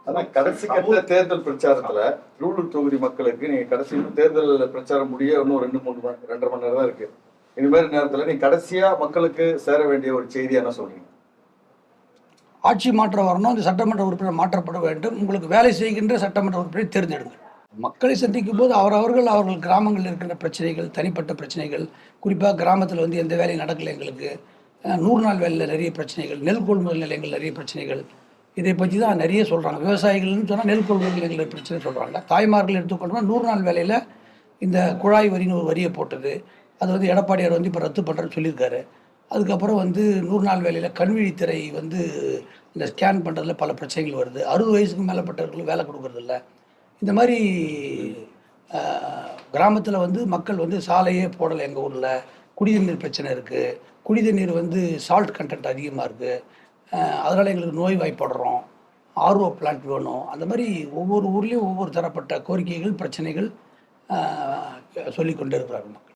அதான் கடைசி கட்ட தேர்தல் பிரச்சாரத்துல திருவள்ளூர் தொகுதி மக்களுக்கு நீங்க கடைசி தேர்தல் பிரச்சாரம் முடிய இன்னும் 2-3 மணி நேரம் தான் இருக்கு. இந்த மாதிரி நேரத்துல நீங்க கடைசியா மக்களுக்கு சேர வேண்டிய ஒரு செய்தியா என்ன சொல்றீங்க? ஆட்சி மாற்றம் வரணும், அந்த சட்டமன்ற உறுப்பினர் மாற்றப்பட வேண்டும், உங்களுக்கு வேலை செய்கின்ற சட்டமன்ற உறுப்பினரை தேர்ந்தெடுங்கள். மக்களை சந்திக்கும் போது அவர்கள் கிராமங்களில் இருக்கிற பிரச்சனைகள், தனிப்பட்ட பிரச்சனைகள், குறிப்பாக கிராமத்தில் வந்து எந்த வேலையும் நடக்கலை, எங்களுக்கு 100 நாள் வேலையில் நிறைய பிரச்சனைகள், நெல் கொள்முதல் நிலையங்கள் நிறைய பிரச்சனைகள், இதை பற்றி தான் நிறைய சொல்கிறாங்க. விவசாயிகள்னு சொன்னால் நெல் கொள்முதல் நிலையங்கள் பிரச்சனை சொல்கிறாங்க. தாய்மார்கள் எடுத்துக்கொண்டோம்னா 100 நாள் வேலையில் இந்த குழாய் வரின்னு ஒரு வரியை போட்டது, அது வந்து எடப்பாடியார் வந்து இப்போ ரத்து பண்ணுறேன்னு சொல்லியிருக்காரு. அதுக்கப்புறம் வந்து 100 நாள் வேலையில் கண்விழித்திரை வந்து இந்த ஸ்கேன் பண்ணுறதுல பல பிரச்சனைகள் வருது. 60 வயசுக்கு மேலப்பட்டவர்களுக்கு வேலை கொடுக்குறதில்ல. இந்த மாதிரி கிராமத்தில் வந்து மக்கள் வந்து சாலையே போடலை. எங்கள் ஊரில் குடிநீர் பிரச்சனை இருக்குது. குடிநீர் வந்து சால்ட் கண்டென்ட் அதிகமாக இருக்குது. அதனால் எங்களுக்கு நோய் வாய்ப்படுறோம். ஆர்ஓ பிளான்ட் வேணும். அந்த மாதிரி ஒவ்வொரு ஊர்லேயும் ஒவ்வொரு தரப்பட்ட கோரிக்கைகள், பிரச்சனைகள் சொல்லிக் கொண்டு இருக்கிறார்கள் மக்கள்.